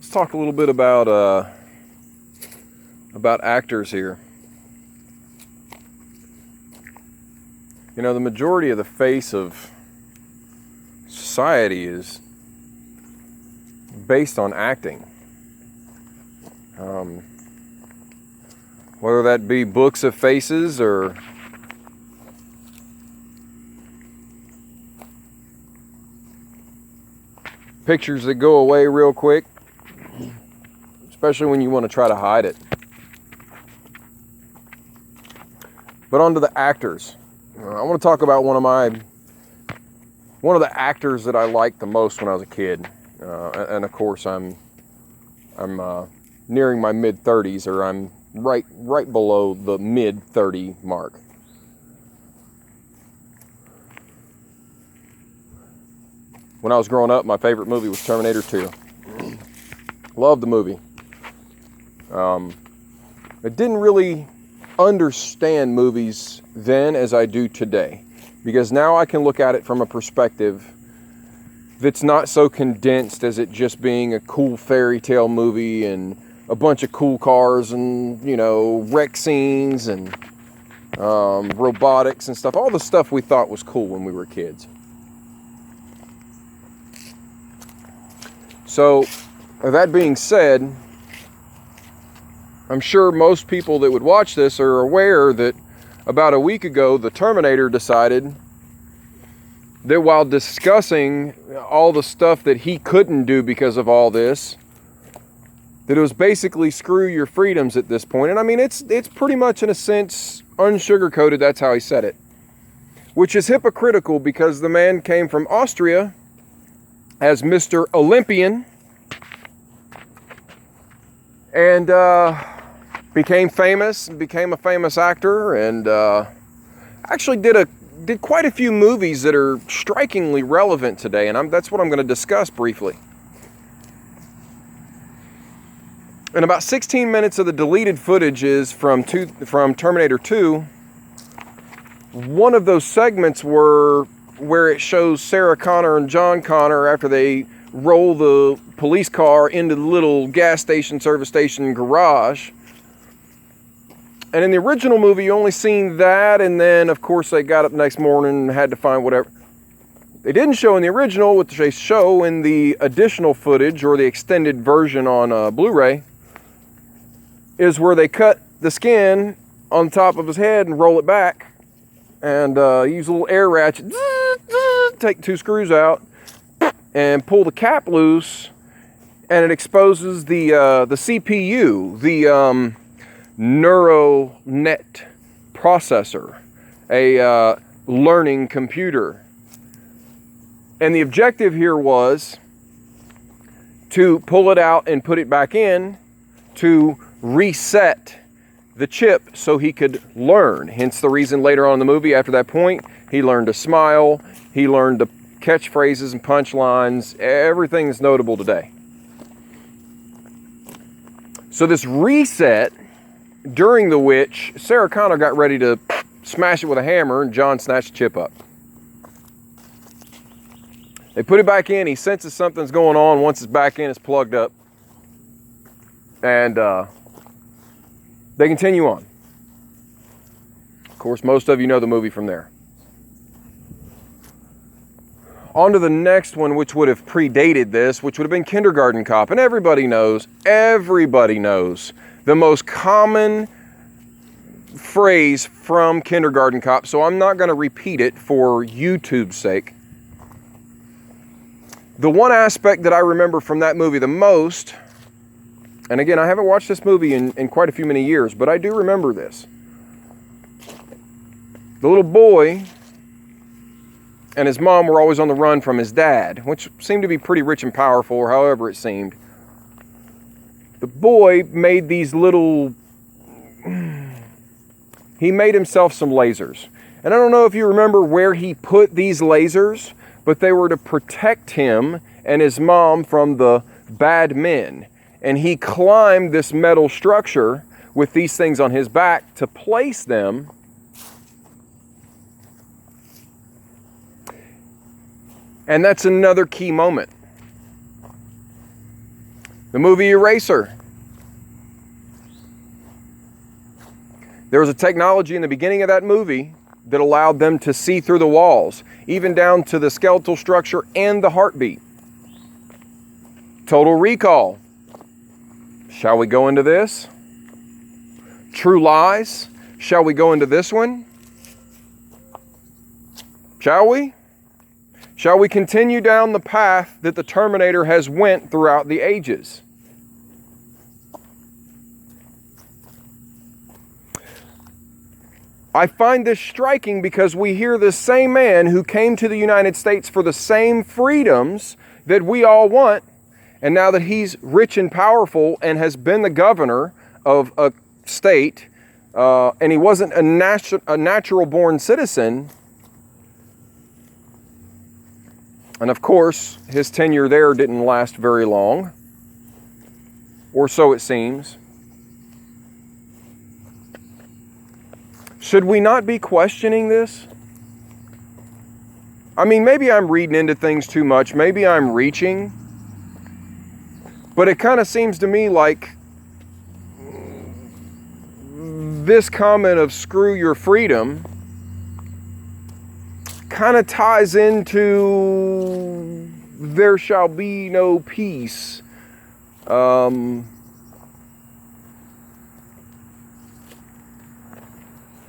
Let's talk a little bit about actors here. You know, the majority of the face of society is based on acting. Whether that be books of faces or pictures that go away real quick, especially when you want to try to hide it. But on to the actors. I want to talk about one of the actors that I liked the most when I was a kid, and of course I'm nearing my mid-30s, or I'm right below the mid-30 mark. When I was growing up, my favorite movie was Terminator 2. Loved the movie. I didn't really understand movies then as I do today, because now I can look at it from a perspective that's not so condensed as it just being a cool fairy tale movie and a bunch of cool cars and, you know, wreck scenes and robotics and stuff. All the stuff we thought was cool when we were kids. So, that being said, I'm sure most people that would watch this are aware that about a week ago, the Terminator decided that while discussing all the stuff that he couldn't do because of all this, that it was basically screw your freedoms at this point. And I mean, it's pretty much, in a sense, unsugarcoated. That's how he said it. Which is hypocritical, because the man came from Austria as Mr. Olympian and became famous, became a famous actor, and actually did quite a few movies that are strikingly relevant today, and that's what I'm going to discuss briefly. And about 16 minutes of the deleted footage is from Terminator 2. One of those segments where it shows Sarah Connor and John Connor after they roll the police car into the little gas station, service station garage. And in the original movie, you only seen that, and then, of course, they got up next morning and had to find whatever. They didn't show in the original, what they show in the additional footage, or the extended version on Blu-ray, is where they cut the skin on top of his head and roll it back, and use a little air ratchet, take 2 screws out, and pull the cap loose, and it exposes the CPU, the neural net processor, a learning computer. And the objective here was to pull it out and put it back in to reset the chip so he could learn. Hence the reason later on in the movie, after that point, he learned to smile, he learned to catchphrases and punchlines, everything that's notable today. So this reset, during the which Sarah Connor got ready to smash it with a hammer, and John snatched the chip up. They put it back in. He senses something's going on. Once it's back in, it's plugged up. And they continue on. Of course, most of you know the movie from there. On to the next one, which would have predated this, which would have been Kindergarten Cop. And everybody knows the most common phrase from Kindergarten Cop, so I'm not going to repeat it for YouTube's sake. The one aspect that I remember from that movie the most, and again, I haven't watched this movie in quite a few many years, but I do remember this. The little boy and his mom were always on the run from his dad, which seemed to be pretty rich and powerful, or however it seemed. The boy made these little... He made himself some lasers. And I don't know if you remember where he put these lasers, but they were to protect him and his mom from the bad men. And he climbed this metal structure with these things on his back to place them. And that's another key moment. The movie Eraser. There was a technology in the beginning of that movie that allowed them to see through the walls, even down to the skeletal structure and the heartbeat. Total Recall. Shall we go into this? True Lies. Shall we go into this one? Shall we? Shall we continue down the path that the Terminator has went throughout the ages? I find this striking because we hear this same man who came to the United States for the same freedoms that we all want, and now that he's rich and powerful and has been the governor of a state, and he wasn't a natural-born citizen, and of course, his tenure there didn't last very long, or so it seems. Should we not be questioning this? I mean, maybe I'm reading into things too much. Maybe I'm reaching. But it kind of seems to me like this comment of screw your freedom kind of ties into there shall be no peace.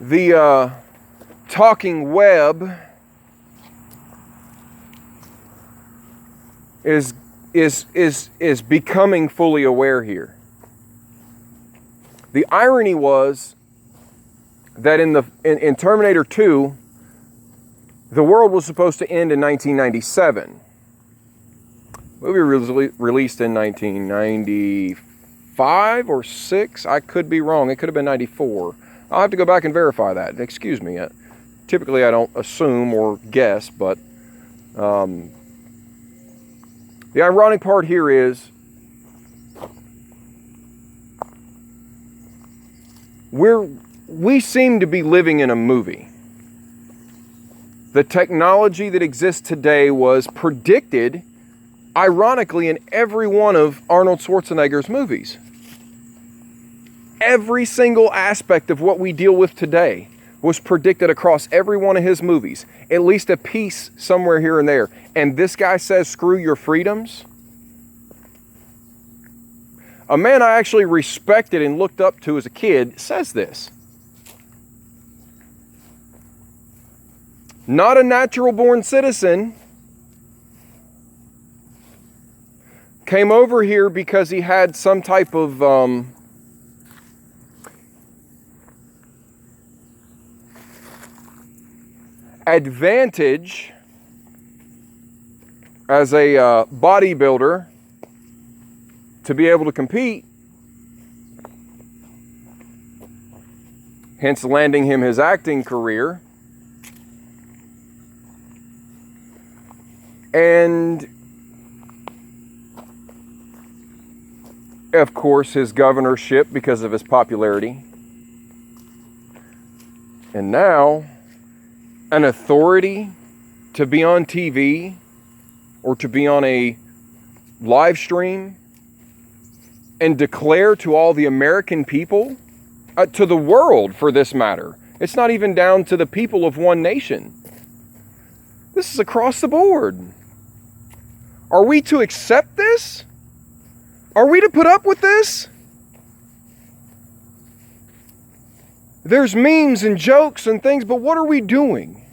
The talking web is becoming fully aware here. The irony was that in Terminator 2, the world was supposed to end in 1997. The movie was released in 1995 or 6. I could be wrong. It could have been 94. I'll have to go back and verify that. Excuse me. Typically, I don't assume or guess, but the ironic part here is we seem to be living in a movie. The technology that exists today was predicted, ironically, in every one of Arnold Schwarzenegger's movies. Every single aspect of what we deal with today was predicted across every one of his movies. At least a piece somewhere here and there. And this guy says, screw your freedoms. A man I actually respected and looked up to as a kid says this. Not a natural-born citizen. Came over here because he had some type of advantage as a bodybuilder to be able to compete, hence landing him his acting career, and of course his governorship because of his popularity, and now an authority to be on TV or to be on a live stream and declare to all the American people, to the world for this matter. It's not even down to the people of one nation. This is across the board. Are we to accept this? Are we to put up with this? There's memes and jokes and things, but what are we doing?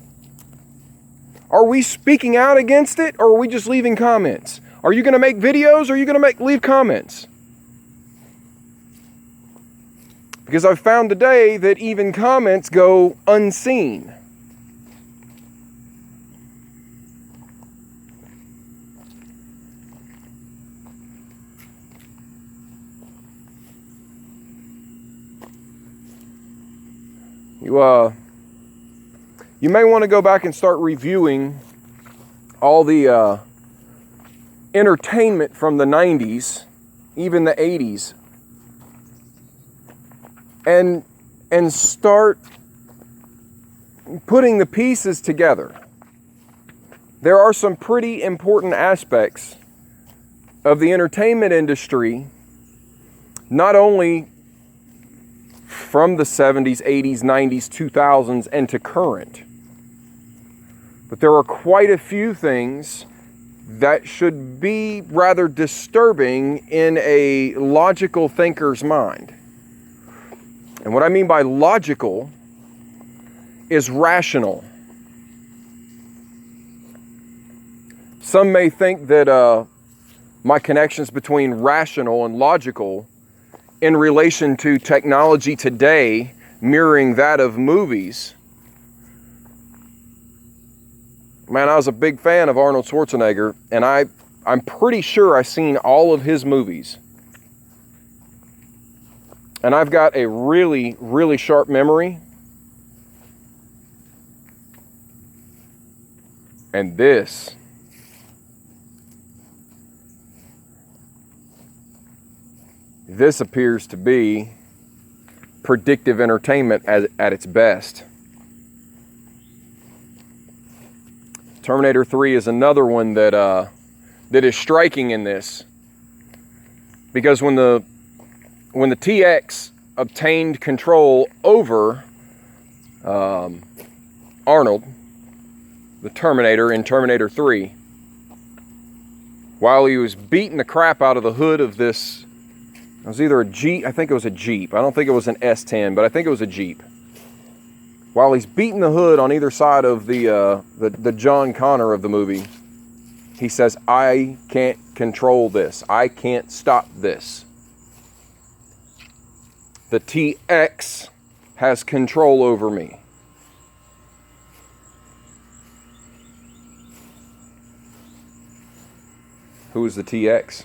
Are we speaking out against it, or are we just leaving comments? Are you going to make videos, or are you going to leave comments? Because I've found today that even comments go unseen. You may want to go back and start reviewing all the entertainment from the 90s, even the 80s, and start putting the pieces together. There are some pretty important aspects of the entertainment industry not only from the 70s, 80s, 90s, 2000s, and to current, but there are quite a few things that should be rather disturbing in a logical thinker's mind. And what I mean by logical is rational. Some may think that my connections between rational and logical in relation to technology today mirroring that of movies. Man, I was a big fan of Arnold Schwarzenegger, and I'm pretty sure I've seen all of his movies. And I've got a really, really sharp memory. And this appears to be predictive entertainment at its best. Terminator 3 is another one that is striking in this, because when the TX obtained control over Arnold, the Terminator, in Terminator 3, while he was beating the crap out of the hood of this, it was either a Jeep, I think it was a Jeep. I don't think it was an S10, but I think it was a Jeep. While he's beating the hood on either side of the John Connor of the movie, he says, "I can't control this. I can't stop this. The TX has control over me." Who is the TX?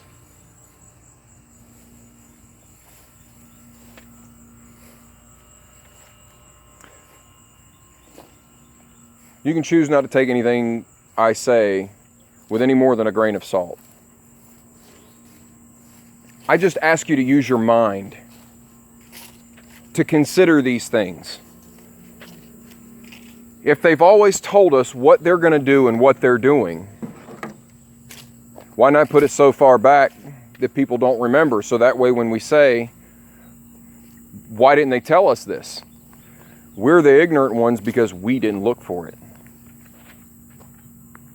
You can choose not to take anything I say with any more than a grain of salt. I just ask you to use your mind to consider these things. If they've always told us what they're going to do and what they're doing, why not put it so far back that people don't remember? So that way when we say, why didn't they tell us this? We're the ignorant ones because we didn't look for it.